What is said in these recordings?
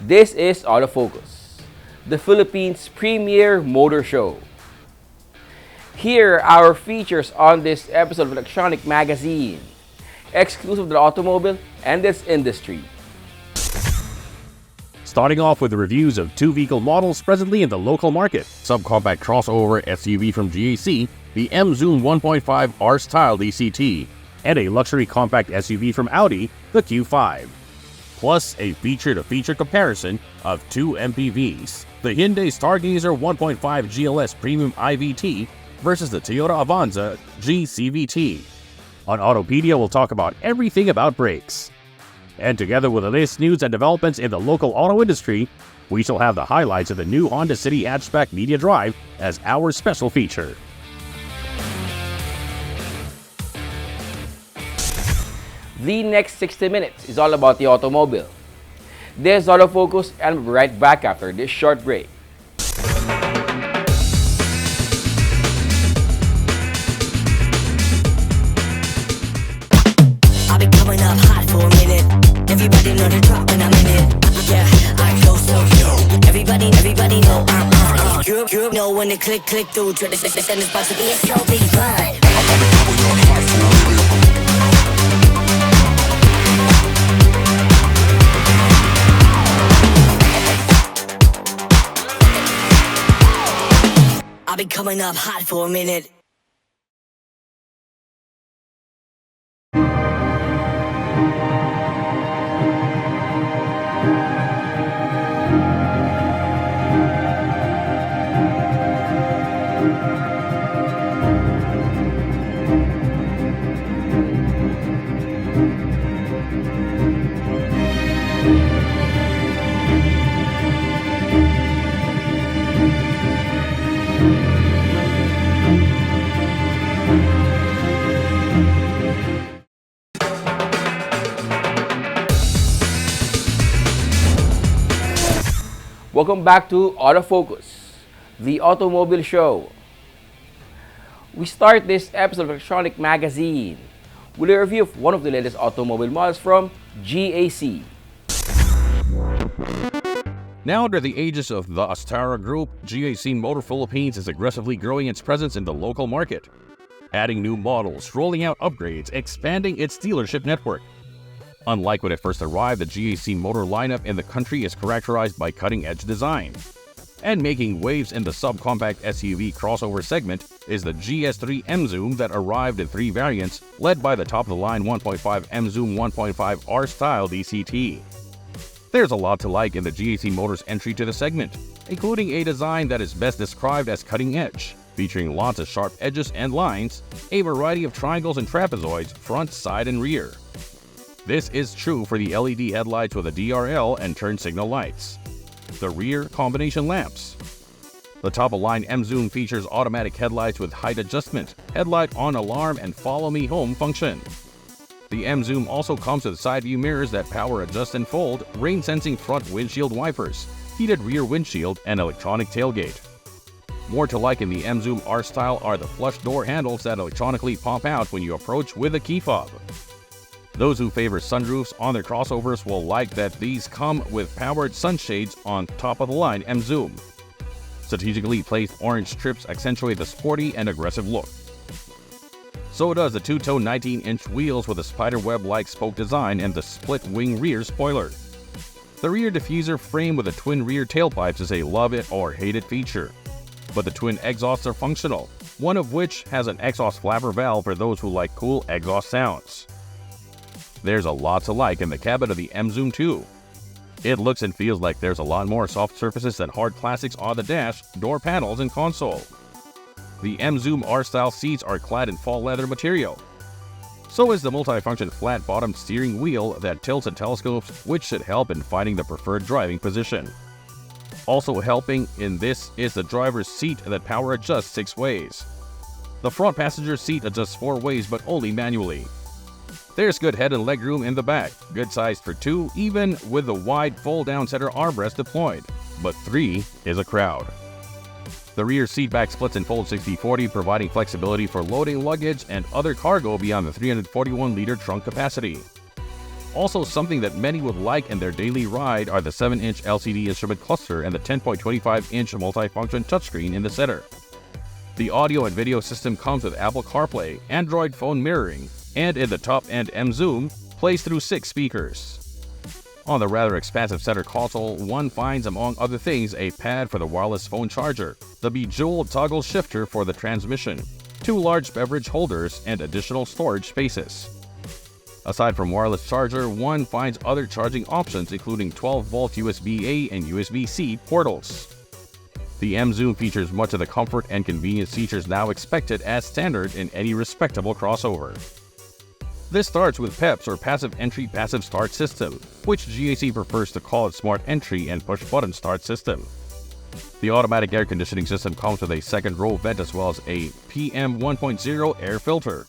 This is Autofocus, the Philippines' premier motor show. Here are our features on this episode of Electronic Magazine, exclusive to the automobile and its industry. Starting off with the reviews of two vehicle models presently in the local market. Subcompact crossover SUV from GAC, the M-Zoom 1.5 R-Style DCT, and a luxury compact SUV from Audi, the Q5. Plus a feature-to-feature comparison of two MPVs, the Hyundai Stargazer 1.5 GLS Premium IVT versus the Toyota Avanza GCVT. On Autopedia, we'll talk about everything about brakes. And together with the latest news and developments in the local auto industry, we shall have the highlights of the new Honda City Hatchback Media Drive as our special feature. The next 60 minutes is all about the automobile. This is Autofocus, and we'll be right back after this short break. I've been coming up hot for a minute. Everybody know the drop when I'm in it. Yeah, I go so yo. Everybody know I'm You know when they click through to the system is about to be a slow beat ride. I've been coming up hot for a minute. Welcome back to Autofocus, the automobile show. We start this episode of Electronic Magazine with a review of one of the latest automobile models from GAC. Now under the aegis of the Astara Group, GAC Motor Philippines is aggressively growing its presence in the local market, adding new models, rolling out upgrades, expanding its dealership network. Unlike when it first arrived, the GAC motor lineup in the country is characterized by cutting-edge design. And making waves in the subcompact SUV crossover segment is the GS3 M-Zoom that arrived in three variants, led by the top-of-the-line 1.5 M-Zoom 1.5 R-Style DCT. There's a lot to like in the GAC Motors entry to the segment, including a design that is best described as cutting-edge, featuring lots of sharp edges and lines, a variety of triangles and trapezoids front, side, and rear. This is true for the LED headlights with a DRL and turn signal lights. The rear combination lamps. The top-of-line M-Zoom features automatic headlights with height adjustment, headlight on alarm, and follow me home function. The M-Zoom also comes with side view mirrors that power adjust and fold, rain-sensing front windshield wipers, heated rear windshield, and electronic tailgate. More to like in the M-Zoom R-Style are the flush door handles that electronically pop out when you approach with a key fob. Those who favor sunroofs on their crossovers will like that these come with powered sunshades on top-of-the-line M-Zoom. Strategically placed orange strips accentuate the sporty and aggressive look. So does the two-tone 19-inch wheels with a spiderweb-like spoke design and the split-wing rear spoiler. The rear diffuser frame with the twin rear tailpipes is a love-it-or-hate-it feature. But the twin exhausts are functional, one of which has an exhaust flapper valve for those who like cool exhaust sounds. There's a lot to like in the cabin of the M-Zoom too. It looks and feels like there's a lot more soft surfaces than hard plastics on the dash, door panels, and console. The M-Zoom R-Style seats are clad in fall leather material. So is the multifunction flat-bottomed steering wheel that tilts and telescopes, which should help in finding the preferred driving position. Also helping in this is the driver's seat that power adjusts 6 ways. The front passenger seat adjusts 4 ways but only manually. There's good head and leg room in the back, good sized for 2 even with the wide fold-down center armrest deployed, but 3 is a crowd. The rear seat back splits and folds 60/40, providing flexibility for loading luggage and other cargo beyond the 341-liter trunk capacity. Also, something that many would like in their daily ride are the 7-inch LCD instrument cluster and the 10.25-inch multifunction touchscreen in the center. The audio and video system comes with Apple CarPlay, Android phone mirroring, and in the top-end M-Zoom, plays through 6 speakers. On the rather expansive center console, one finds, among other things, a pad for the wireless phone charger, the bejeweled toggle shifter for the transmission, 2 large beverage holders, and additional storage spaces. Aside from wireless charger, one finds other charging options including 12-volt USB-A and USB-C portals. The M-Zoom features much of the comfort and convenience features now expected as standard in any respectable crossover. This starts with PEPS or Passive Entry Passive Start System, which GAC prefers to call it Smart Entry and Push Button Start System. The automatic air conditioning system comes with a second row vent as well as a PM 1.0 air filter.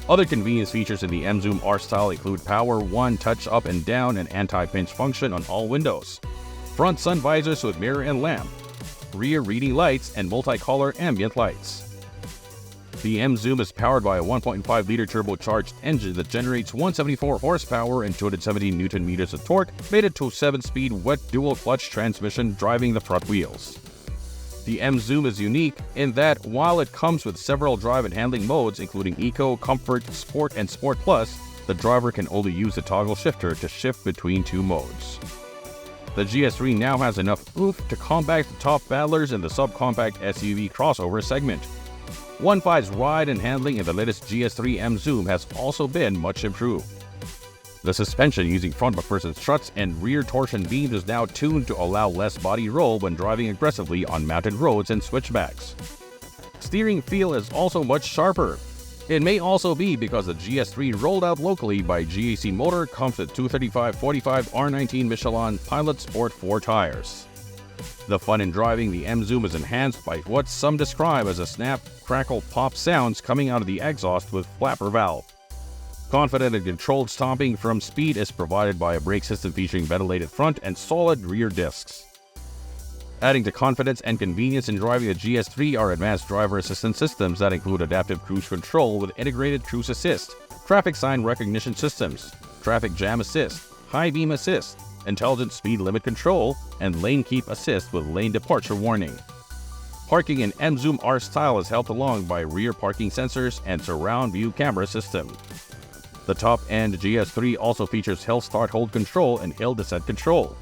Other convenience features in the M-Zoom R-Style include Power 1 touch up and down and anti-pinch function on all windows, front sun visors with mirror and lamp, rear reading lights, and multicolor ambient lights. The M-Zoom is powered by a 1.5-liter turbocharged engine that generates 174 horsepower and 270 Nm of torque, mated to a 7-speed wet dual-clutch transmission driving the front wheels. The M-Zoom is unique in that while it comes with several drive and handling modes including Eco, Comfort, Sport, and Sport Plus, the driver can only use the toggle shifter to shift between 2 modes. The GS3 now has enough oomph to combat the top battlers in the subcompact SUV crossover segment. One finds ride and handling in the latest GS3 M-Zoom has also been much improved. The suspension using front McPherson struts and rear torsion beams is now tuned to allow less body roll when driving aggressively on mountain roads and switchbacks. Steering feel is also much sharper. It may also be because the GS3 rolled out locally by GAC Motor comes with 235/45 R19 Michelin Pilot Sport 4 tires. The fun in driving the M-Zoom is enhanced by what some describe as a snap, crackle, pop sounds coming out of the exhaust with flapper valve. Confident and controlled stopping from speed is provided by a brake system featuring ventilated front and solid rear discs. Adding to confidence and convenience in driving the GS3 are advanced driver assistance systems that include adaptive cruise control with integrated cruise assist, traffic sign recognition systems, traffic jam assist, high beam assist, intelligent speed limit control, and lane keep assist with lane departure warning. Parking in M-Zoom R-Style is helped along by rear parking sensors and surround view camera system. The top-end GS3 also features hill start hold control and hill descent control.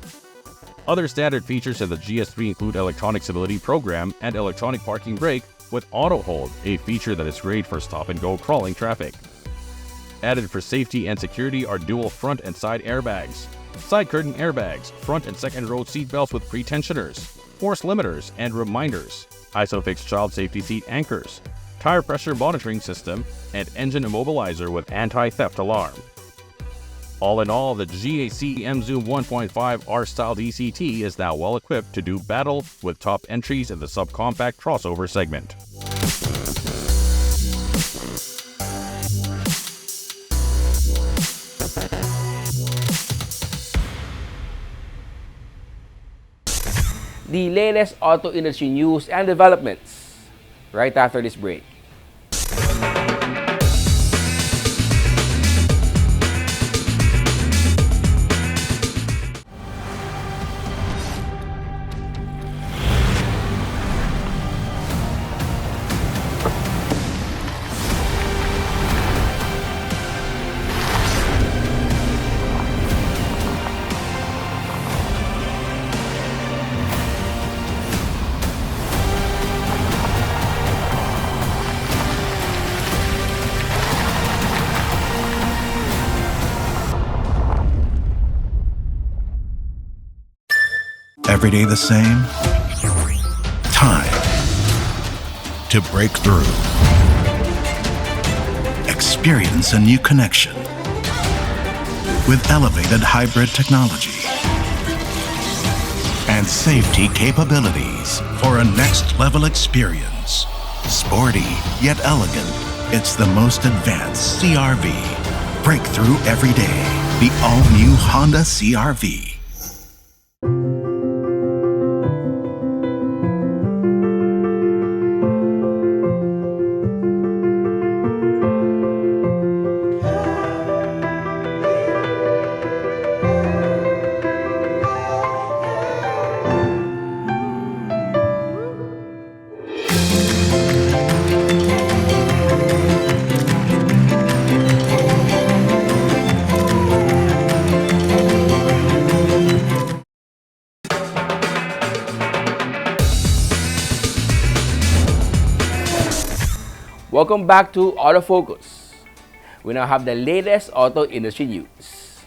Other standard features in the GS3 include electronic stability program and electronic parking brake with auto hold, a feature that is great for stop-and-go crawling traffic. Added for safety and security are dual front and side airbags, side curtain airbags, front and second row seat belts with pre-tensioners, force limiters and reminders, ISOFIX child safety seat anchors, tire pressure monitoring system, and engine immobilizer with anti-theft alarm. All in all, the GAC M-Zoom 1.5 R-Style DCT is now well equipped to do battle with top entries in the subcompact crossover segment. The latest auto industry news and developments right after this break. Every day the same? Time to break through. Experience a new connection with elevated hybrid technology and safety capabilities for a next-level experience. Sporty yet elegant, it's the most advanced CR-V. Breakthrough every day. The all-new Honda CR-V. Welcome back to Autofocus. We now have the latest auto industry news.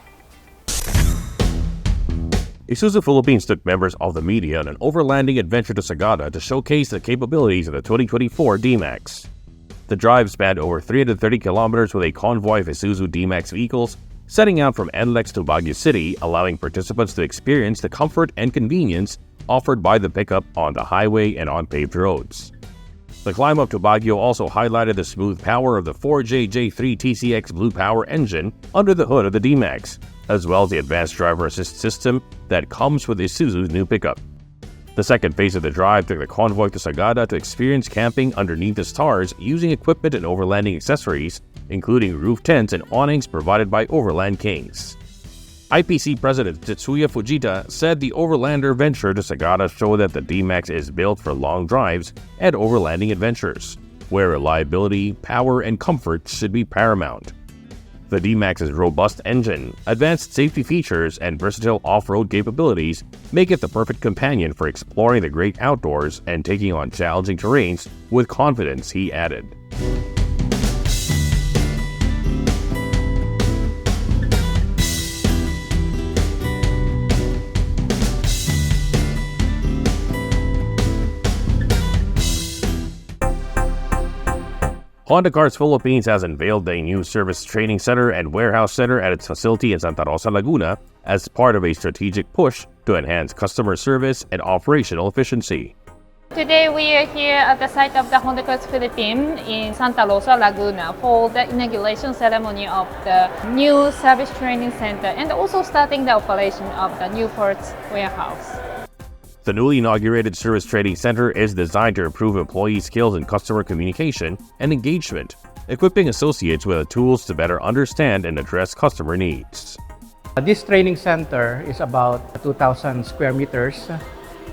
Isuzu Philippines took members of the media on an overlanding adventure to Sagada to showcase the capabilities of the 2024 D-Max. The drive spanned over 330 kilometers with a convoy of Isuzu D-Max vehicles, setting out from NLEX to Baguio City, allowing participants to experience the comfort and convenience offered by the pickup on the highway and on paved roads. The climb up to Baguio also highlighted the smooth power of the 4JJ3 TCX Blue Power engine under the hood of the D-Max, as well as the advanced driver assist system that comes with Isuzu's new pickup. The second phase of the drive took the convoy to Sagada to experience camping underneath the stars using equipment and overlanding accessories, including roof tents and awnings provided by Overland Kings. IPC President Tetsuya Fujita said the Overlander venture to Sagada showed that the D-Max is built for long drives and overlanding adventures, where reliability, power, and comfort should be paramount. The D-Max's robust engine, advanced safety features, and versatile off-road capabilities make it the perfect companion for exploring the great outdoors and taking on challenging terrains with confidence, he added. Honda Cars Philippines has unveiled a new service training center and warehouse center at its facility in Santa Rosa, Laguna, as part of a strategic push to enhance customer service and operational efficiency. Today we are here at the site of the Honda Cars Philippines in Santa Rosa, Laguna for the inauguration ceremony of the new service training center and also starting the operation of the new parts warehouse. The newly inaugurated Service Training Center is designed to improve employee skills in customer communication and engagement, equipping associates with the tools to better understand and address customer needs. This training center is about 2,000 square meters,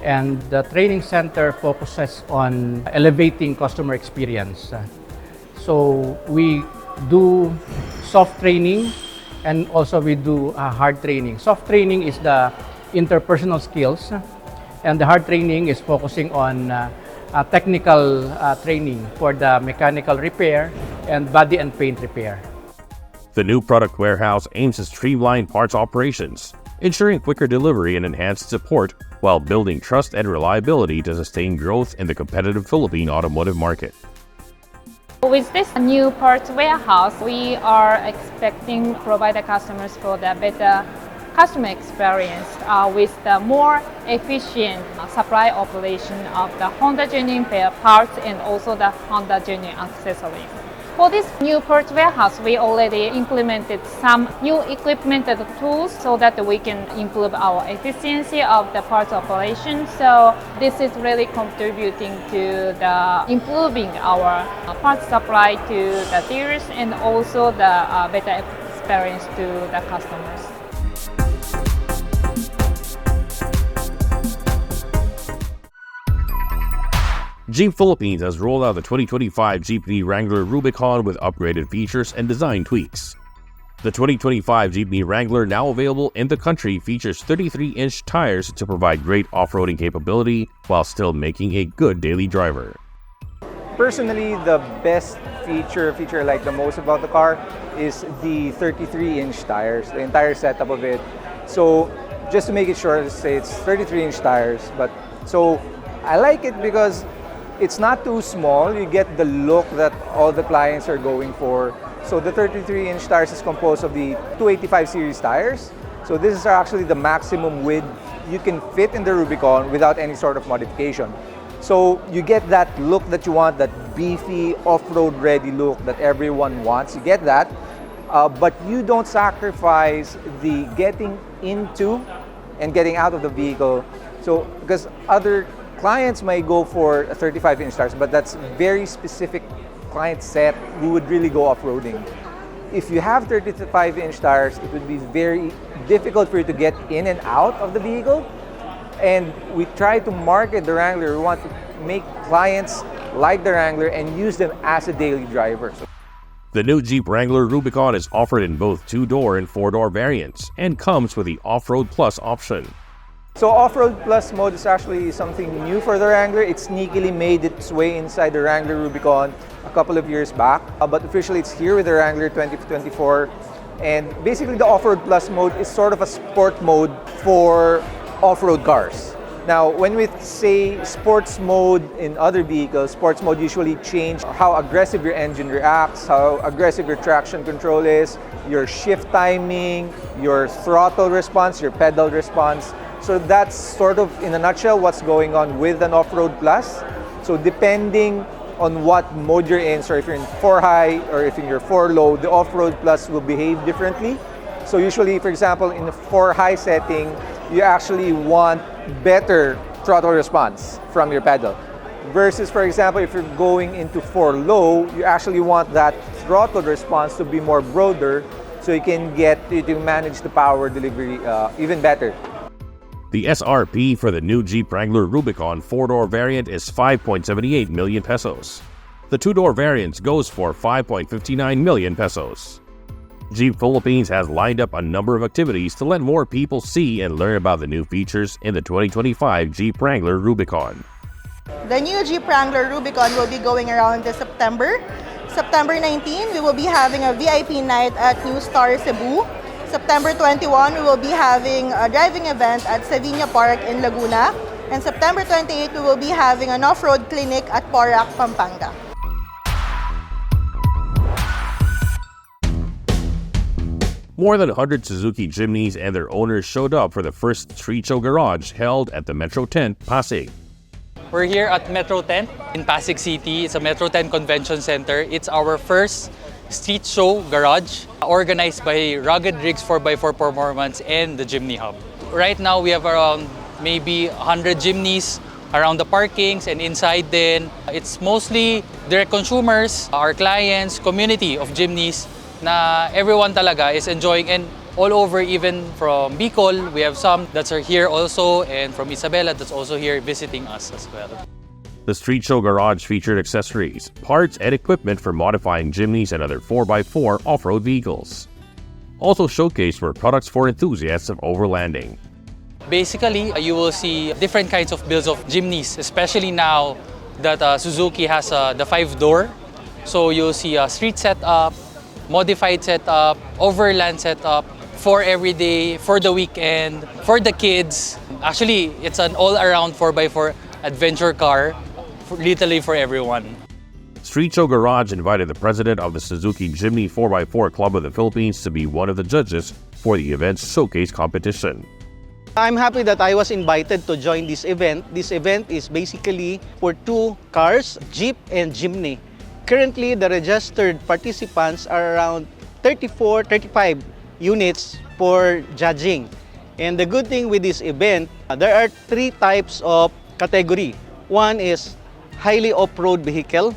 and the training center focuses on elevating customer experience. So we do soft training and also we do hard training. Soft training is the interpersonal skills, and the hard training is focusing on technical training for the mechanical repair and body and paint repair. The new product warehouse aims to streamline parts operations, ensuring quicker delivery and enhanced support while building trust and reliability to sustain growth in the competitive Philippine automotive market. With this new parts warehouse, we are expecting to provide the customers for the better customer experience with the more efficient supply operation of the Honda genuine parts and also the Honda genuine accessories. For this new parts warehouse, we already implemented some new equipment and tools so that we can improve our efficiency of the parts operation. So this is really contributing to the improving our parts supply to the dealers and also the better experience to the customers. Jeep Philippines has rolled out the 2025 Jeepney Wrangler Rubicon with upgraded features and design tweaks. The 2025 Jeepney Wrangler, now available in the country, features 33-inch tires to provide great off-roading capability while still making a good daily driver. Personally, the best feature I like the most about the car is the 33-inch tires, the entire setup of it. So just to make it short, let's say it's 33-inch tires, but so I like it because it's not too small. You get the look that all the clients are going for. So the 33-inch tires is composed of the 285 series tires. So this is actually the maximum width you can fit in the Rubicon without any sort of modification. So you get that look that you want, that beefy, off-road ready look that everyone wants. You get that, but you don't sacrifice the getting into and getting out of the vehicle. So because other clients may go for a 35-inch tires, but that's very specific client set who would really go off-roading. If you have 35-inch tires, it would be very difficult for you to get in and out of the vehicle. And we try to market the Wrangler. We want to make clients like the Wrangler and use them as a daily driver. The new Jeep Wrangler Rubicon is offered in both 2-door and 4-door variants and comes with the Off-Road Plus option. So Off-Road Plus mode is actually something new for the Wrangler. It sneakily made its way inside the Wrangler Rubicon a couple of years back, but officially it's here with the Wrangler 2024. And basically the Off-Road Plus mode is sort of a sport mode for off-road cars. Now, when we say sports mode in other vehicles, sports mode usually change how aggressive your engine reacts, how aggressive your traction control is, your shift timing, your throttle response, your pedal response. So that's sort of, in a nutshell, what's going on with an Off-Road Plus. So depending on what mode you're in, so if you're in 4 high or if you're 4 low, the Off-Road Plus will behave differently. So usually, for example, in the 4 high setting, you actually want better throttle response from your pedal. Versus, for example, if you're going into 4 low, you actually want that throttle response to be more broader so you can manage the power delivery even better. The SRP for the new Jeep Wrangler Rubicon 4-door variant is 5.78 million pesos. The 2-door variant goes for 5.59 million pesos. Jeep Philippines has lined up a number of activities to let more people see and learn about the new features in the 2025 Jeep Wrangler Rubicon. The new Jeep Wrangler Rubicon will be going around this September. September 19, we will be having a VIP night at New Star Cebu. September 21, we will be having a driving event at Savinia Park in Laguna. And September 28, we will be having an off-road clinic at Porac, Pampanga. More than 100 Suzuki Jimneys and their owners showed up for the first street show garage held at the Metro Tent, Pasig. We're here at Metro Tent in Pasig City. It's a Metro Tent Convention Center. It's our first street show garage organized by Rugged Rigs 4x4 Performance and the Jimny Hub. Right now we have around maybe 100 Jimneys around the parkings and inside then. It's mostly direct consumers, our clients, community of Jimneys na everyone talaga is enjoying, and all over, even from Bicol, we have some that are here also, and from Isabela that's also here visiting us as well. The street show garage featured accessories, parts, and equipment for modifying Jimneys and other 4x4 off-road vehicles. Also showcased were products for enthusiasts of overlanding. Basically, you will see different kinds of builds of Jimneys, especially now that Suzuki has the 5-door. So you'll see a street setup, modified setup, overland setup, for every day, for the weekend, for the kids. Actually, it's an all-around 4x4 adventure car, literally for everyone. Street Show Garage invited the president of the Suzuki Jimny 4x4 Club of the Philippines to be one of the judges for the event's showcase competition. I'm happy that I was invited to join this event. This event is basically for 2 cars, Jeep and Jimny. Currently, the registered participants are around 35 units for judging. And the good thing with this event, there are 3 types of category. One is highly off-road vehicle.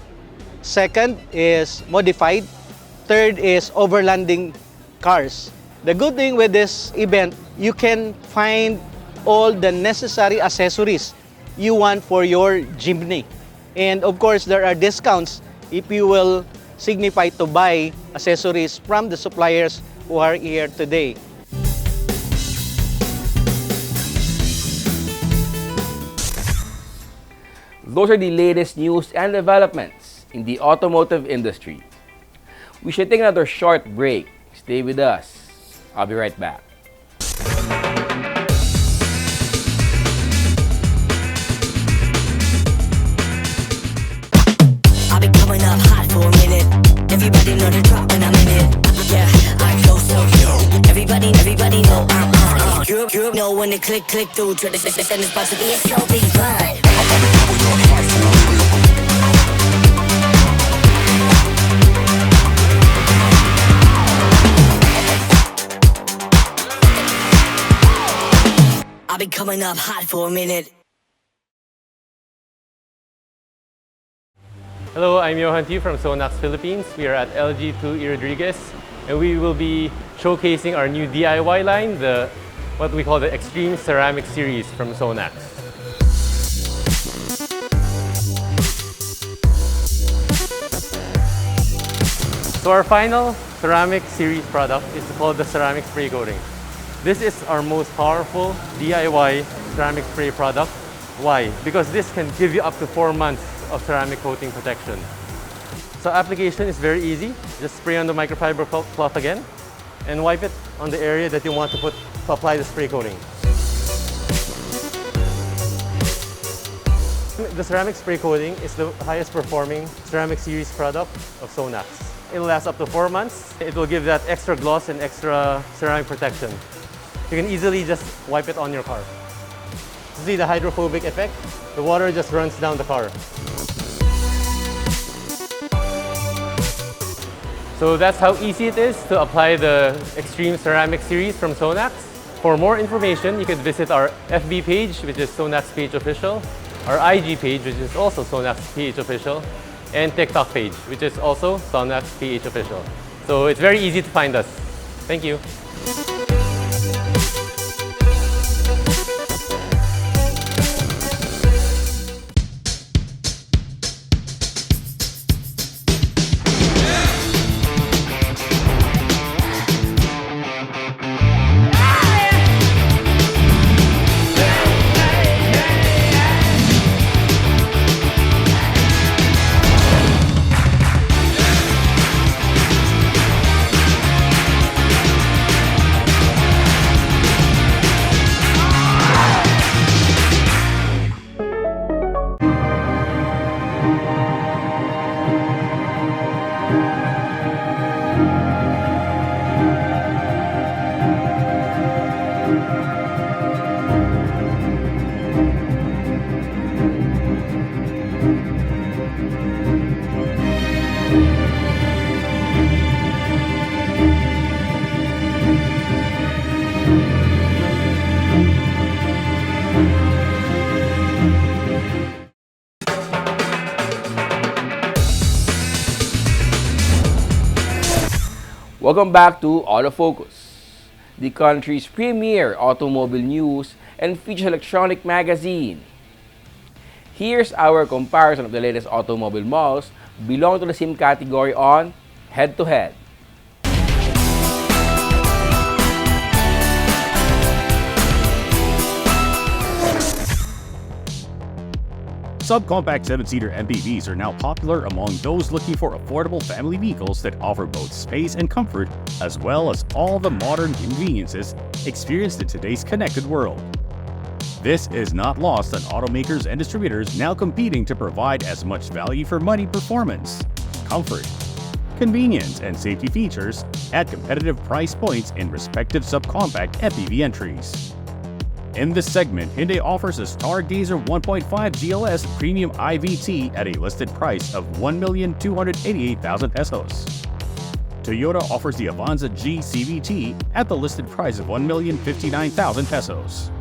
Second is modified. Third is overlanding cars. The good thing with this event, you can find all the necessary accessories you want for your Jimny. And of course, there are discounts if you will signify to buy accessories from the suppliers who are here today. Those are the latest news and developments in the automotive industry. We should take another short break. Stay with us. I'll be right back. I've been coming up hot for a minute. Everybody know the drop when I'm in it. Yeah, I go so everybody know I'm you know when the click through to the system is about to be a show be right. I've been coming up hot for a minute. Hello, I'm Johan T from Sonax Philippines. We are at LG2 E. Rodriguez, and we will be showcasing our new DIY line, what we call the Extreme Ceramic Series from Sonax. So our final ceramic series product is called the Ceramic Spray Coating. This is our most powerful DIY ceramic spray product. Why? Because this can give you up to 4 months of ceramic coating protection. So application is very easy. Just spray on the microfiber cloth again and wipe it on the area that you want to apply the spray coating. The ceramic spray coating is the highest performing ceramic series product of Sonax. It will last up to 4 months. It will give that extra gloss and extra ceramic protection. You can easily just wipe it on your car. See the hydrophobic effect? The water just runs down the car. So that's how easy it is to apply the Extreme Ceramic series from Sonax. For more information, you can visit our FB page, which is Sonax PH Official, our IG page, which is also Sonax PH Official, and TikTok page, which is also Sonax PH Official. So it's very easy to find us. Thank you. Welcome back to Autofocus, the country's premier automobile news and features electronic magazine. Here's our comparison of the latest automobile models belonging to the same category on Head to Head. Subcompact 7-seater MPVs are now popular among those looking for affordable family vehicles that offer both space and comfort, as well as all the modern conveniences experienced in today's connected world. This is not lost on automakers and distributors now competing to provide as much value for money performance, comfort, convenience, and safety features at competitive price points in respective subcompact MPV entries. In this segment, Hyundai offers a Stargazer 1.5 GLS Premium IVT at a listed price of 1,288,000 pesos. Toyota offers the Avanza G CVT at the listed price of 1,059,000 pesos.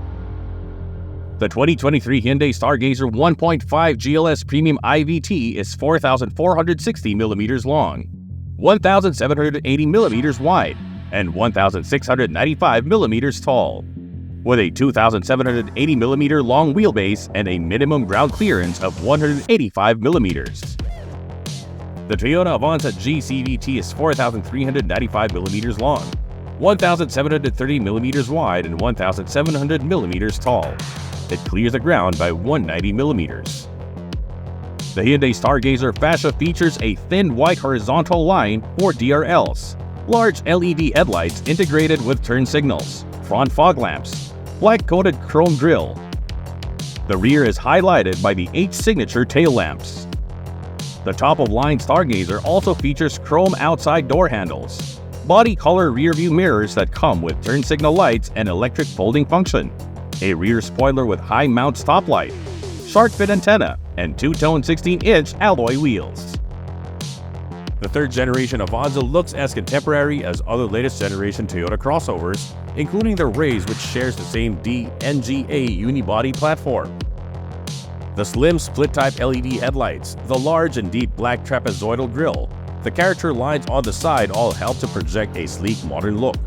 The 2023 Hyundai Stargazer 1.5 GLS Premium IVT is 4,460 millimeters long, 1,780 millimeters wide, and 1,695 millimeters tall, with a 2,780 millimeter long wheelbase and a minimum ground clearance of 185 millimeters. The Toyota Avanza G CVT is 4,395 millimeters long, 1,730 millimeters wide, and 1,700 millimeters tall. It clears the ground by 190 millimeters. The Hyundai Stargazer fascia features a thin white horizontal line or DRLs, large LED headlights integrated with turn signals, front fog lamps, black-coated chrome grille. The rear is highlighted by the H-signature tail lamps. The top-of-line Stargazer also features chrome outside door handles, body-color rear-view mirrors that come with turn signal lights and electric folding function, a rear spoiler with high-mount stoplight, shark-fin antenna, and two-tone 16-inch alloy wheels. The third-generation Avanza looks as contemporary as other latest-generation Toyota crossovers, including the Raze, which shares the same DNGA unibody platform. The slim split-type LED headlights, the large and deep black trapezoidal grille, the character lines on the side all help to project a sleek modern look.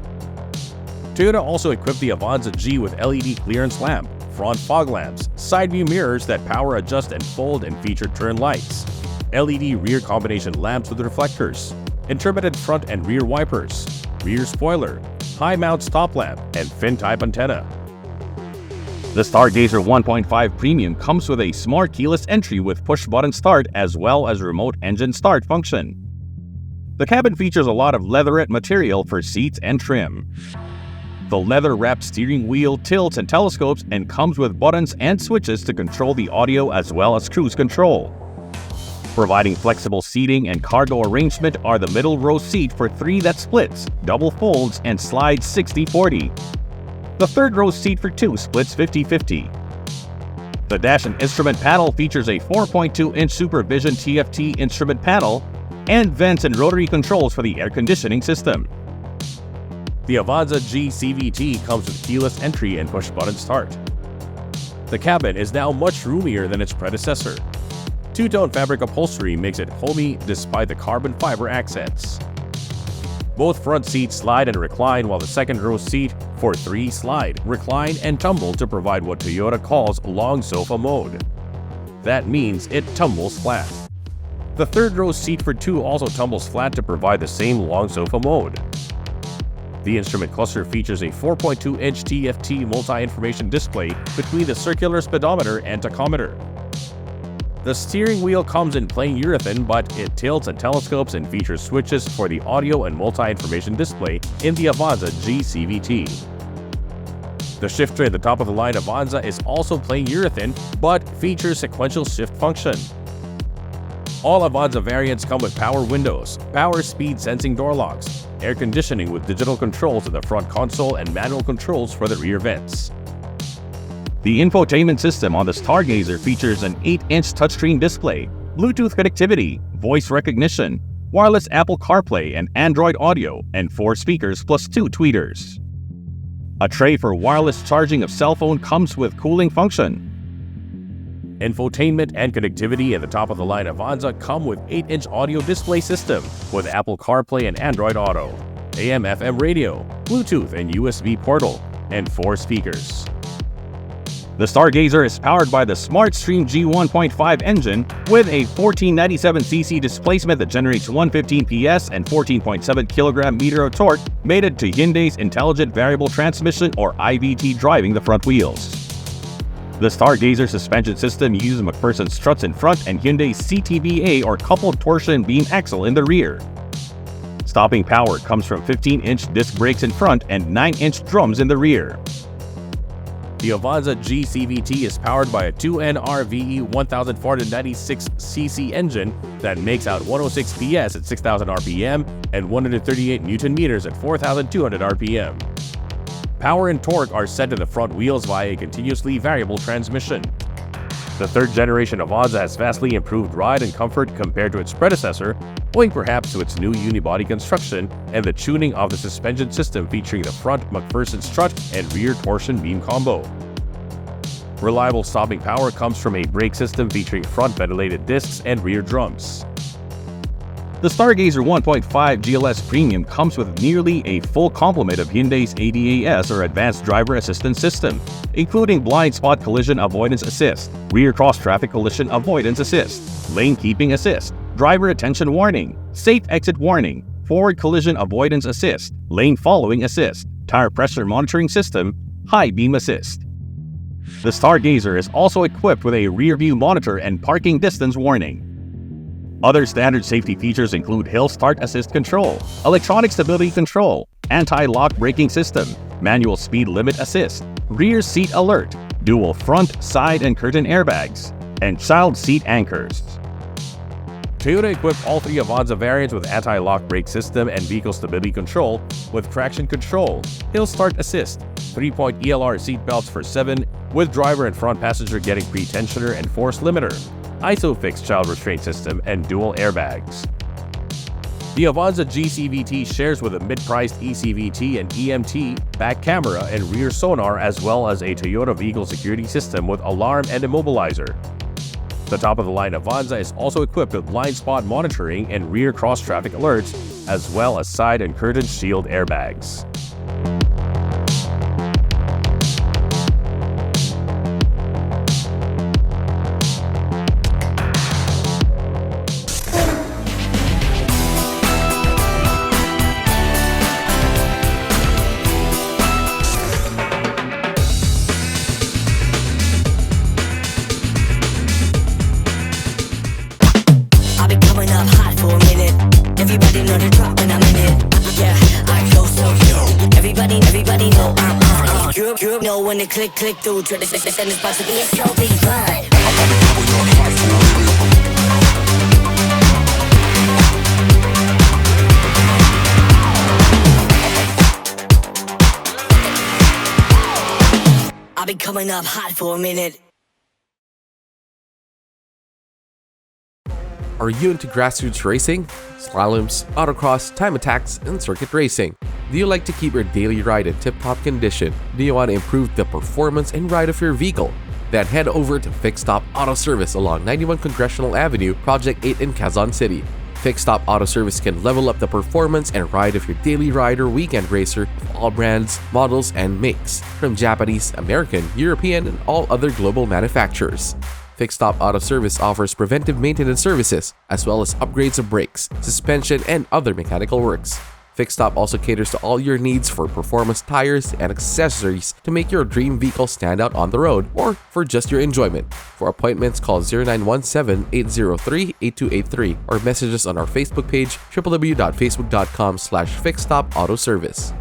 Toyota also equipped the Avanza G with LED clearance lamp, front fog lamps, side view mirrors that power adjust and fold and feature turn lights, LED rear combination lamps with reflectors, intermittent front and rear wipers, rear spoiler, high mount stop lamp, and fin type antenna. The Stargazer 1.5 Premium comes with a smart keyless entry with push-button start as well as remote engine start function. The cabin features a lot of leatherette material for seats and trim. The leather-wrapped steering wheel tilts and telescopes and comes with buttons and switches to control the audio as well as cruise control. Providing flexible seating and cargo arrangement are the middle row seat for 3 that splits, double folds, and slides 60/40. The third row seat for 2 splits 50/50. The dash and instrument panel features a 4.2-inch Supervision TFT instrument panel and vents and rotary controls for the air conditioning system. The Avanza G CVT comes with keyless entry and push-button start. The cabin is now much roomier than its predecessor. Two-tone fabric upholstery makes it homey despite the carbon fiber accents. Both front seats slide and recline, while the second row seat for 3 slide, recline, and tumble to provide what Toyota calls long sofa mode. That means it tumbles flat. The third row seat for 2 also tumbles flat to provide the same long sofa mode. The instrument cluster features a 4.2-inch TFT multi-information display between the circular speedometer and tachometer. The steering wheel comes in plain urethane, but it tilts and telescopes and features switches for the audio and multi-information display in the Avanza G CVT. The shift tray at the top of the line Avanza is also plain urethane, but features sequential shift function. All Avanza variants come with power windows, power speed sensing door locks, air conditioning with digital controls in the front console, and manual controls for the rear vents. The infotainment system on the Stargazer features an 8-inch touchscreen display, Bluetooth connectivity, voice recognition, wireless Apple CarPlay and Android Audio, and 4 speakers plus 2 tweeters. A tray for wireless charging of cell phone comes with cooling function. Infotainment and connectivity at the top-of-the-line Avanza come with 8-inch audio display system with Apple CarPlay and Android Auto, AM/FM radio, Bluetooth and USB portal, and 4 speakers. The Stargazer is powered by the SmartStream G1.5 engine with a 1497cc displacement that generates 115 PS and 14.7 kg-meter of torque, mated to Hyundai's Intelligent Variable Transmission or IVT driving the front wheels. The Stargazer suspension system uses McPherson struts in front and Hyundai's CTBA or coupled torsion beam axle in the rear. Stopping power comes from 15-inch disc brakes in front and 9-inch drums in the rear. The Avanza G CVT is powered by a 2NRVE 1496cc engine that makes out 106 PS at 6,000 RPM and 138 Nm at 4,200 RPM. Power and torque are set to the front wheels via a continuously variable transmission. The third generation Avanza has vastly improved ride and comfort compared to its predecessor, owing perhaps to its new unibody construction and the tuning of the suspension system featuring the front McPherson strut and rear torsion beam combo. Reliable stopping power comes from a brake system featuring front ventilated discs and rear drums. The Stargazer 1.5 GLS Premium comes with nearly a full complement of Hyundai's ADAS or Advanced Driver Assistance System, including blind spot collision avoidance assist, rear cross-traffic collision avoidance assist, lane keeping assist, driver attention warning, safe exit warning, forward collision avoidance assist, lane following assist, tire pressure monitoring system, high beam assist. The Stargazer is also equipped with a rear view monitor and parking distance warning. Other standard safety features include hill start assist control, electronic stability control, anti-lock braking system, manual speed limit assist, rear seat alert, dual front, side, and curtain airbags, and child seat anchors. Toyota equipped all 3 Avanza variants with anti-lock brake system and vehicle stability control with traction control, hill start assist, 3-point ELR seat belts for 7 with driver and front passenger getting pre-tensioner and force limiter, ISOFIX child restraint system, and dual airbags. The Avanza G CVT shares with a mid-priced eCVT and EMT, back camera, and rear sonar, as well as a Toyota vehicle security system with alarm and immobilizer. The top-of-the-line Avanza is also equipped with blind spot monitoring and rear cross-traffic alerts, as well as side and curtain shield airbags. know when to click through to the and it's about to be a slow beat ride. I'll be coming up hot for a minute. Are you into grassroots racing? Slaloms, autocross, time attacks, and circuit racing? Do you like to keep your daily ride in tip-top condition? Do you want to improve the performance and ride of your vehicle? Then head over to Fixed Stop Auto Service along 91 Congressional Avenue, Project 8 in Quezon City. Fixed Stop Auto Service can level up the performance and ride of your daily ride or weekend racer of all brands, models, and makes, from Japanese, American, European, and all other global manufacturers. Fixed Stop Auto Service offers preventive maintenance services, as well as upgrades of brakes, suspension, and other mechanical works. Fixed Stop also caters to all your needs for performance tires and accessories to make your dream vehicle stand out on the road or for just your enjoyment. For appointments, call 0917-803-8283 or message us on our Facebook page, www.facebook.com/fixedstopautoservice.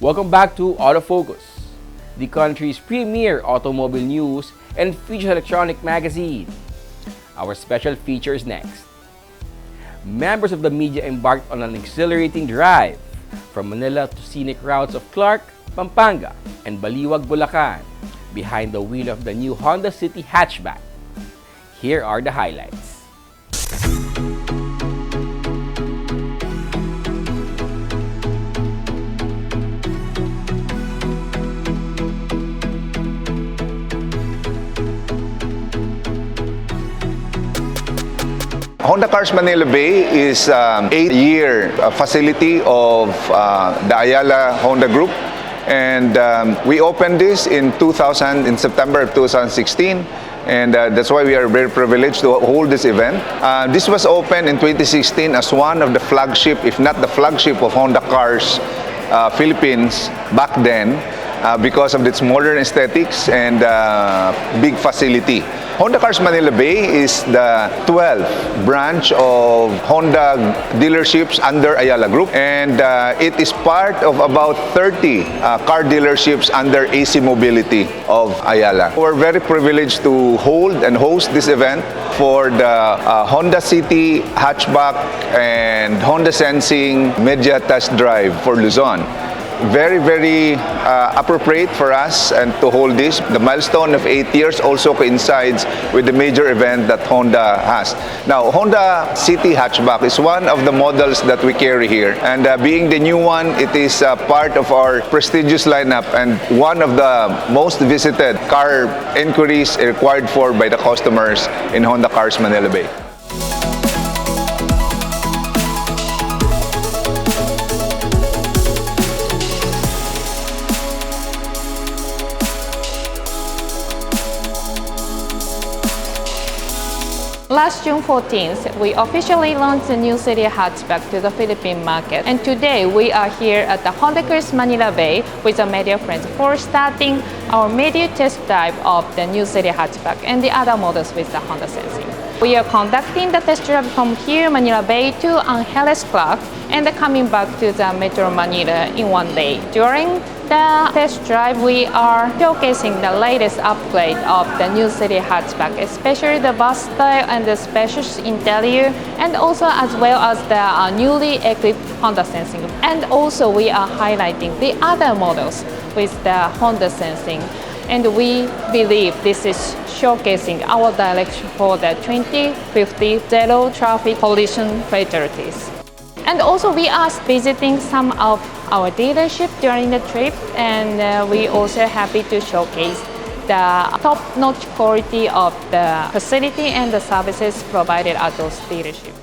Welcome back to Autofocus, the country's premier automobile news and features electronic magazine. Our special feature is next. Members of the media embarked on an exhilarating drive from Manila to scenic routes of Clark, Pampanga, and Baliwag, Bulacan, behind the wheel of the new Honda City hatchback. Here are the highlights. Honda Cars Manila Bay is an 8-year facility of the Ayala Honda Group, and we opened this in September of 2016, and that's why we are very privileged to hold this event. This was opened in 2016 as one of the flagship, if not the flagship, of Honda Cars Philippines back then, because of its modern aesthetics and big facility. Honda Cars Manila Bay is the 12th branch of Honda dealerships under Ayala Group, and it is part of about 30 car dealerships under AC Mobility of Ayala. We're very privileged to hold and host this event for the Honda City hatchback and Honda Sensing media test drive for Luzon. Very, very appropriate for us and to hold this. The milestone of 8 years also coincides with the major event that Honda has. Now, Honda City hatchback is one of the models that we carry here, and being the new one, it is part of our prestigious lineup and one of the most visited car inquiries required for by the customers in Honda Cars Manila Bay. Last June 14th, we officially launched the new City hatchback to the Philippine market. And today, we are here at the Honda Cars Manila Bay with our media friends for starting our media test drive of the new City hatchback and the other models with the Honda Sensing. We are conducting the test drive from here, Manila Bay, to Angeles Clark, and coming back to the Metro Manila in one day. During the test drive, we are showcasing the latest upgrade of the new City hatchback, especially the bus style and the spacious interior, and also as well as the newly equipped Honda Sensing. And also we are highlighting the other models with the Honda Sensing. And we believe this is showcasing our direction for the 2050 zero traffic collision fatalities. And also we are visiting some of our dealerships during the trip, and we also happy to showcase the top-notch quality of the facility and the services provided at those dealerships.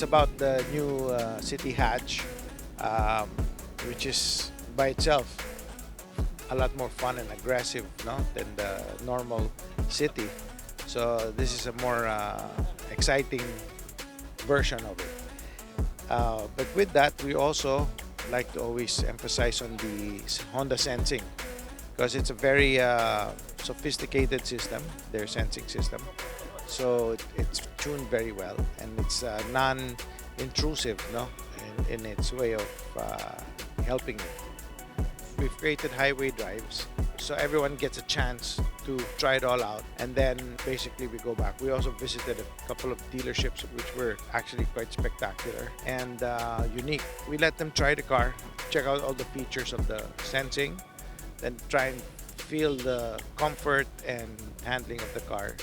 about the new City Hatch, which is by itself a lot more fun and aggressive, no, than the normal City. So this is a more exciting version of it. But with that, we also like to always emphasize on the Honda Sensing, because it's a very sophisticated system, their sensing system. So it's tuned very well, and it's non-intrusive, no, in its way of helping you. We've created highway drives, so everyone gets a chance to try it all out, and then basically we go back. We also visited a couple of dealerships which were actually quite spectacular and unique. We let them try the car, check out all the features of the sensing, then try and feel the comfort and handling of the car.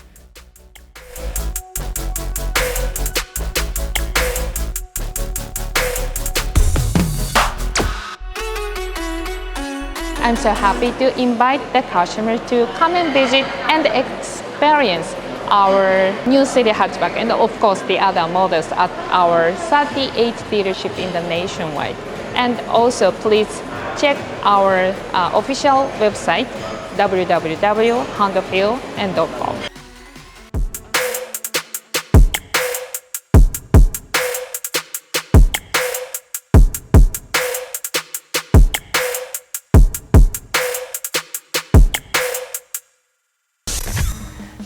I'm so happy to invite the customer to come and visit and experience our new City hatchback and of course the other models at our 38 dealership in the nationwide. And also please check our official website www.hondafieldn.com.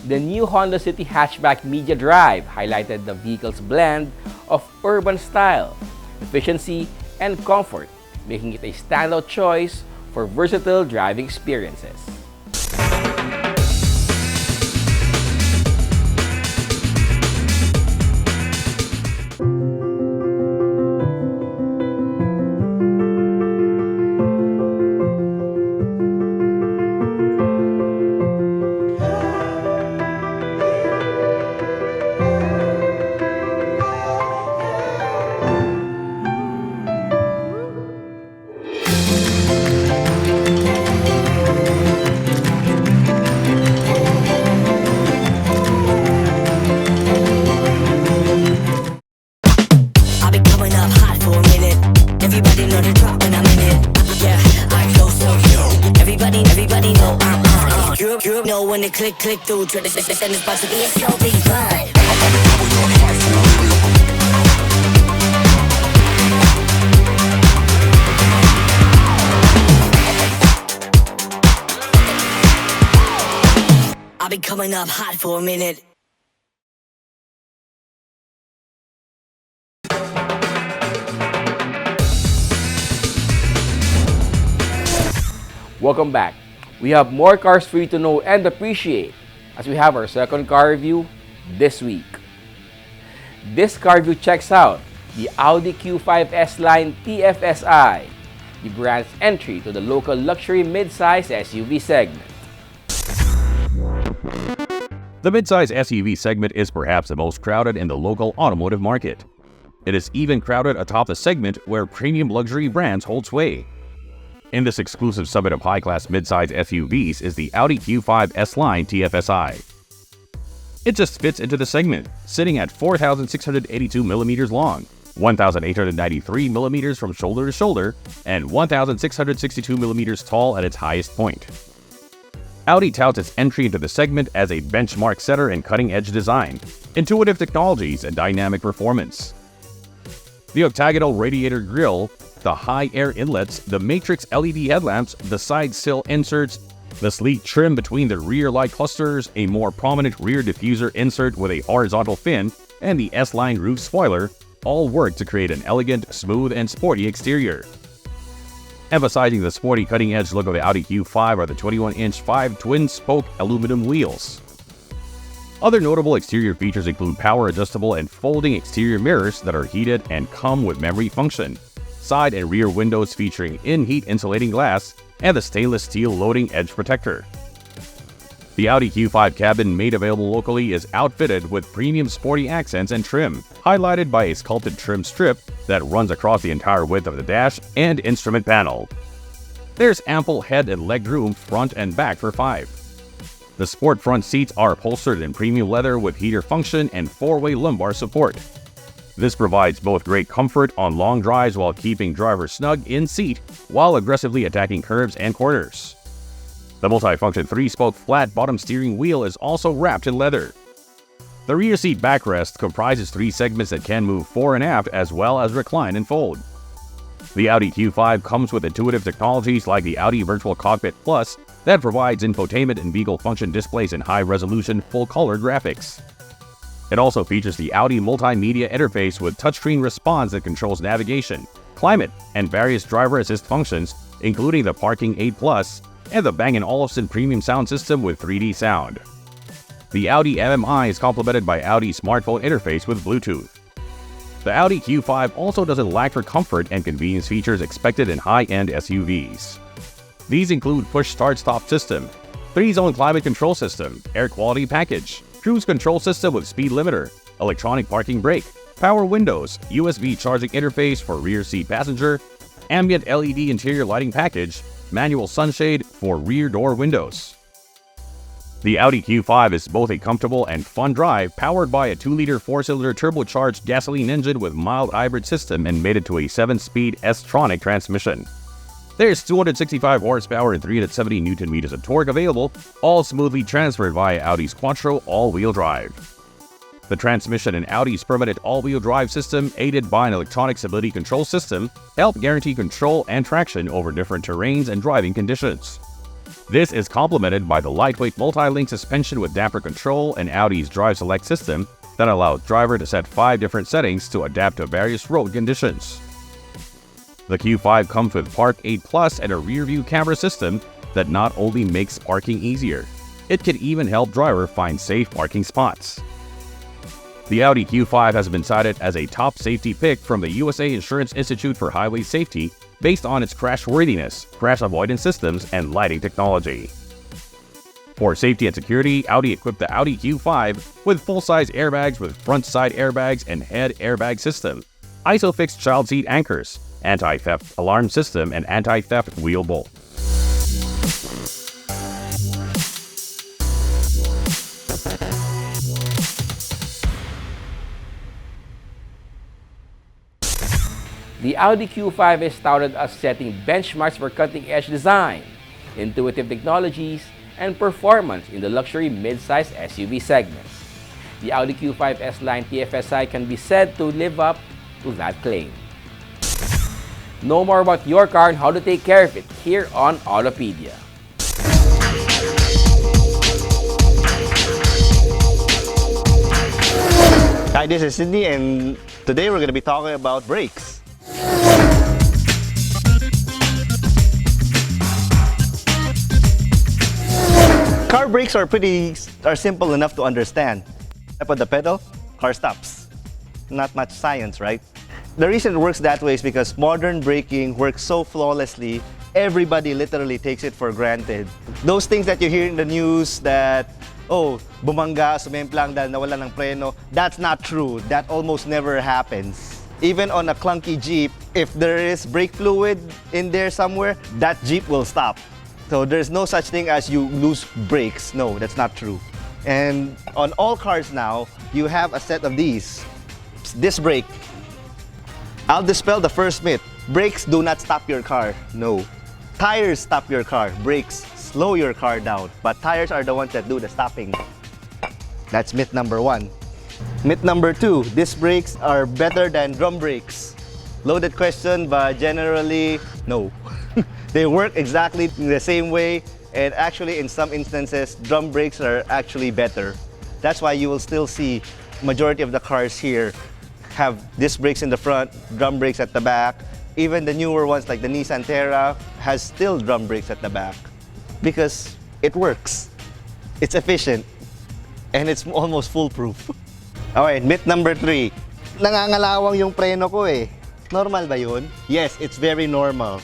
The new Honda City Hatchback Media Drive highlighted the vehicle's blend of urban style, efficiency, and comfort, making it a standout choice for versatile driving experiences. Know when to click through to the send is about to be a so big vibe. I've been coming up hot for a minute. Welcome back. We have more cars for you to know and appreciate as we have our second car review this week. This car review checks out the Audi Q5 S-Line TFSI, the brand's entry to the local luxury mid-size SUV segment. The midsize SUV segment is perhaps the most crowded in the local automotive market. It is even crowded atop the segment where premium luxury brands hold sway. In this exclusive summit of high-class midsize SUVs is the Audi Q5 S-Line TFSI. It just fits into the segment, sitting at 4,682 millimeters long, 1,893 millimeters from shoulder to shoulder, and 1,662 millimeters tall at its highest point. Audi touts its entry into the segment as a benchmark setter in cutting-edge design, intuitive technologies, and dynamic performance. The octagonal radiator grille, the high air inlets, the matrix LED headlamps, the side sill inserts, the sleek trim between the rear light clusters, a more prominent rear diffuser insert with a horizontal fin, and the S-Line roof spoiler all work to create an elegant, smooth, and sporty exterior. Emphasizing the sporty cutting-edge look of the Audi Q5 are the 21-inch 5 twin-spoke aluminum wheels. Other notable exterior features include power-adjustable and folding exterior mirrors that are heated and come with memory function, side and rear windows featuring in-heat insulating glass, and the stainless steel loading edge protector. The Audi Q5 cabin made available locally is outfitted with premium sporty accents and trim, highlighted by a sculpted trim strip that runs across the entire width of the dash and instrument panel. There's ample head and leg room front and back for 5. The sport front seats are upholstered in premium leather with heater function and 4-way lumbar support. This provides both great comfort on long drives while keeping drivers snug in seat while aggressively attacking curves and corners. The multi-function 3-spoke flat bottom steering wheel is also wrapped in leather. The rear seat backrest comprises 3 segments that can move fore and aft as well as recline and fold. The Audi Q5 comes with intuitive technologies like the Audi Virtual Cockpit Plus that provides infotainment and vehicle function displays in high-resolution, full-color graphics. It also features the Audi multimedia interface with touchscreen response that controls navigation, climate, and various driver assist functions, including the Parking Aid Plus and the Bang & Olufsen premium sound system with 3D sound. The Audi MMI is complemented by Audi smartphone interface with Bluetooth. The Audi Q5 also doesn't lack for comfort and convenience features expected in high-end SUVs. These include push start-stop system, 3-zone climate control system, air quality package, cruise control system with speed limiter, electronic parking brake, power windows, USB charging interface for rear seat passenger, ambient LED interior lighting package, manual sunshade for rear door windows. The Audi Q5 is both a comfortable and fun drive, powered by a 2-liter 4-cylinder turbocharged gasoline engine with mild hybrid system and mated to a 7-speed S-tronic transmission. There's 265 horsepower and 370 Nm of torque available, all smoothly transferred via Audi's Quattro all-wheel drive. The transmission in Audi's permanent all-wheel drive system, aided by an electronic stability control system, help guarantee control and traction over different terrains and driving conditions. This is complemented by the lightweight multi-link suspension with damper control and Audi's Drive Select system that allows driver to set 5 different settings to adapt to various road conditions. The Q5 comes with Park Aid Plus and a rear-view camera system that not only makes parking easier, it can even help driver find safe parking spots. The Audi Q5 has been cited as a top safety pick from the USA Insurance Institute for Highway Safety based on its crashworthiness, crash avoidance systems, and lighting technology. For safety and security, Audi equipped the Audi Q5 with full-size airbags with front-side airbags and head airbag system, ISOFIX child seat anchors, anti-theft alarm system, and anti-theft wheel bolt. The Audi Q5 is touted as setting benchmarks for cutting-edge design, intuitive technologies, and performance in the luxury mid-size SUV segment. The Audi Q5 S-Line TFSI can be said to live up to that claim. Know more about your car and how to take care of it here on Autopedia. Hi, this is Sydney, and today we're going to be talking about brakes. Car brakes are simple enough to understand. Step on the pedal, car stops. Not much science, right? The reason it works that way is because modern braking works so flawlessly, everybody literally takes it for granted. Those things that you hear in the news that, oh, bumangga, sumemplang dahil nawala ng preno, that's not true. That almost never happens. Even on a clunky Jeep, if there is brake fluid in there somewhere, that Jeep will stop. So there's no such thing as you lose brakes. No, that's not true. And on all cars now, you have a set of these. Disc brake. I'll dispel the first myth. Brakes do not stop your car. No. Tires stop your car. Brakes slow your car down. But tires are the ones that do the stopping. That's myth number 1. Myth number 2, disc brakes are better than drum brakes. Loaded question, but generally, no. They work exactly the same way, and actually in some instances, drum brakes are actually better. That's why you will still see majority of the cars here have disc brakes in the front, drum brakes at the back. Even the newer ones like the Nissan Terra has still drum brakes at the back because it works. It's efficient, and it's almost foolproof. Okay, myth number 3. Nangangalawang yung preno ko eh. Normal ba yun? Yes, it's very normal.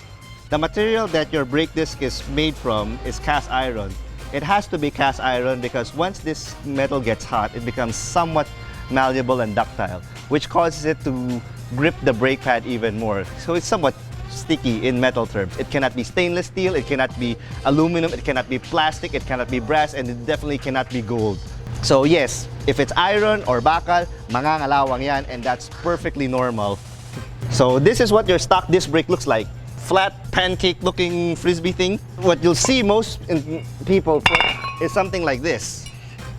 The material that your brake disc is made from is cast iron. It has to be cast iron because once this metal gets hot, it becomes somewhat malleable and ductile, which causes it to grip the brake pad even more. So it's somewhat sticky in metal terms. It cannot be stainless steel, it cannot be aluminum, it cannot be plastic, it cannot be brass, and it definitely cannot be gold. So yes, If it's iron or bakal, mangangalawang yan, and that's perfectly normal. So this is what your stock disc brake looks like. Flat, pancake-looking frisbee thing. What you'll see most in people is something like this.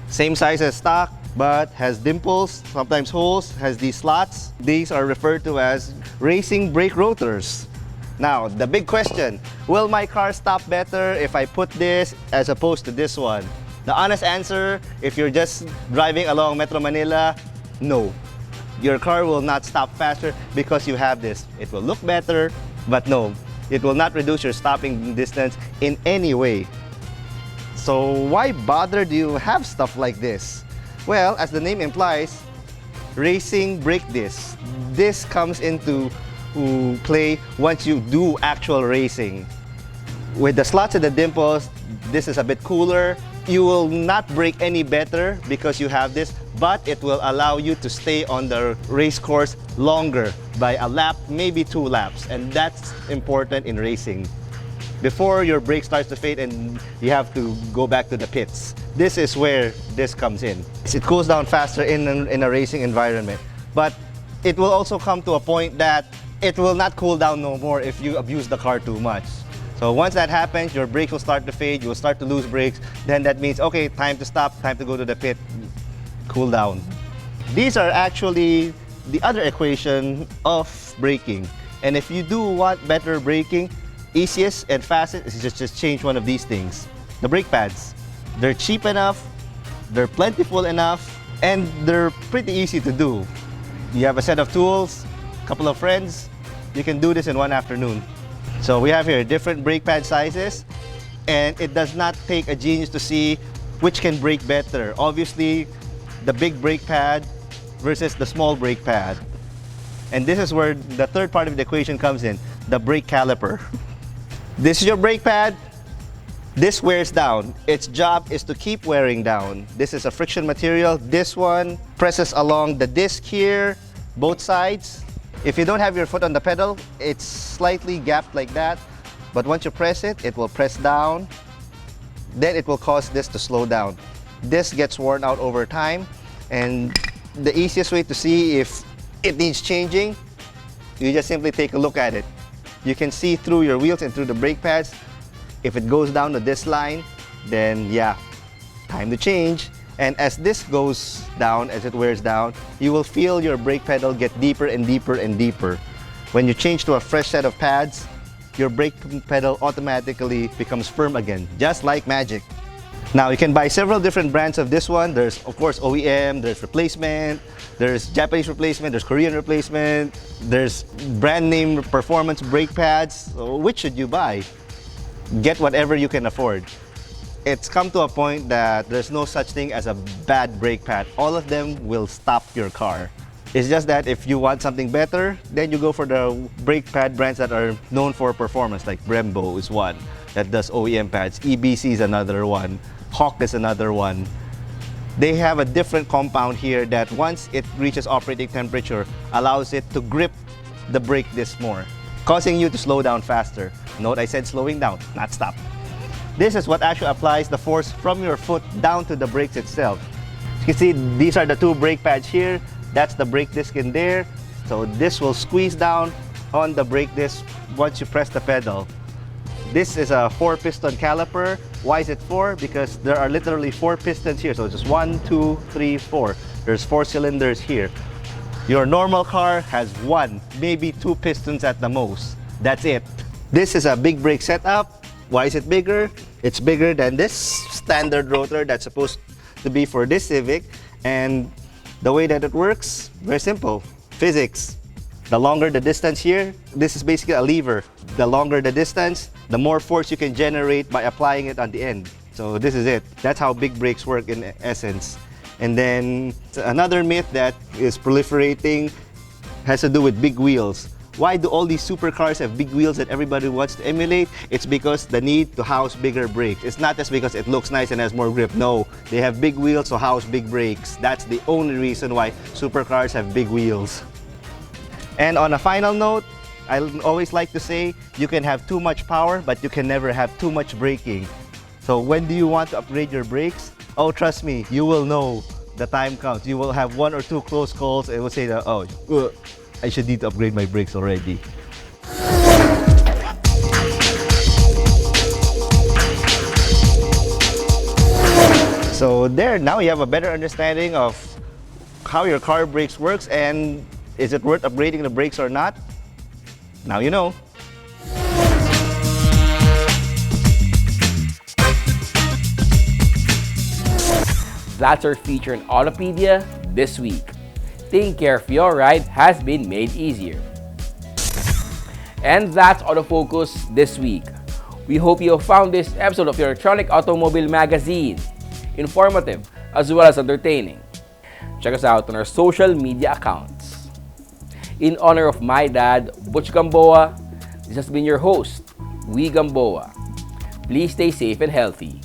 Same size as stock, but has dimples, sometimes holes, has these slots. These are referred to as racing brake rotors. Now, the big question, will my car stop better if I put this as opposed to this one? The honest answer, if you're just driving along Metro Manila, no. Your car will not stop faster because you have this. It will look better, but no, it will not reduce your stopping distance in any way. So why bother do you have stuff like this? Well, as the name implies, racing brake disc. This comes into play once you do actual racing. With the slots and the dimples, this is a bit cooler. You will not brake any better because you have this, but it will allow you to stay on the race course longer by a lap, maybe 2 laps, and that's important in racing. Before your brake starts to fade and you have to go back to the pits. This is where this comes in. It cools down faster in a racing environment, but it will also come to a point that it will not cool down no more if you abuse the car too much. So once that happens, your brakes will start to fade, you will start to lose brakes, then that means, okay, time to stop, time to go to the pit, cool down. These are actually the other equation of braking. And if you do want better braking, easiest and fastest is just change one of these things. The brake pads. They're cheap enough, they're plentiful enough, and they're pretty easy to do. You have a set of tools, a couple of friends, you can do this in one afternoon. So we have here different brake pad sizes, and it does not take a genius to see which can brake better. Obviously, the big brake pad versus the small brake pad. And this is where the third part of the equation comes in, the brake caliper. This is your brake pad. This wears down. Its job is to keep wearing down. This is a friction material. This one presses along the disc here, both sides. If you don't have your foot on the pedal, it's slightly gapped like that. But once you press it, it will press down. Then it will cause this to slow down. This gets worn out over time. And the easiest way to see if it needs changing, you just simply take a look at it. You can see through your wheels and through the brake pads. If it goes down to this line, then yeah, time to change. And as this goes down, as it wears down, you will feel your brake pedal get deeper and deeper and deeper. When you change to a fresh set of pads, your brake pedal automatically becomes firm again, just like magic. Now you can buy several different brands of this one. There's of course OEM, there's replacement, there's Japanese replacement, there's Korean replacement, there's brand name performance brake pads. So which should you buy? Get whatever you can afford. It's come to a point that there's no such thing as a bad brake pad. All of them will stop your car. It's just that if you want something better, then you go for the brake pad brands that are known for performance, like Brembo is one that does OEM pads. EBC is another one. Hawk is another one. They have a different compound here that once it reaches operating temperature, allows it to grip the brake disc more, causing you to slow down faster. Note I said slowing down, not stop. This is what actually applies the force from your foot down to the brakes itself. You can see these are the two brake pads here. That's the brake disc in there. So this will squeeze down on the brake disc once you press the pedal. This is a 4-piston caliper. Why is it 4? Because there are literally 4 pistons here. So it's just 1, 2, 3, 4. There's 4 cylinders here. Your normal car has 1, maybe 2 pistons at the most. That's it. This is a big brake setup. Why is it bigger? It's bigger than this standard rotor that's supposed to be for this Civic. And the way that it works, very simple. Physics. The longer the distance here, this is basically a lever. The longer the distance, the more force you can generate by applying it on the end. So this is it. That's how big brakes work in essence. And then another myth that is proliferating has to do with big wheels. Why do all these supercars have big wheels that everybody wants to emulate? It's because the need to house bigger brakes. It's not just because it looks nice and has more grip. No, they have big wheels to house big brakes. That's the only reason why supercars have big wheels. And on a final note, I always like to say, you can have too much power, but you can never have too much braking. So when do you want to upgrade your brakes? Oh, trust me, you will know the time comes. You will have 1 or 2 close calls and will say that, oh, I should need to upgrade my brakes already. So there, now you have a better understanding of how your car brakes works and is it worth upgrading the brakes or not? Now you know. That's our feature in Autopedia this week. Taking care of your ride has been made easier. And that's Autofocus this week. We hope you have found this episode of your Electronic Automobile Magazine informative as well as entertaining. Check us out on our social media accounts. In honor of my dad, Butch Gamboa, this has been your host, Wee Gamboa. Please stay safe and healthy.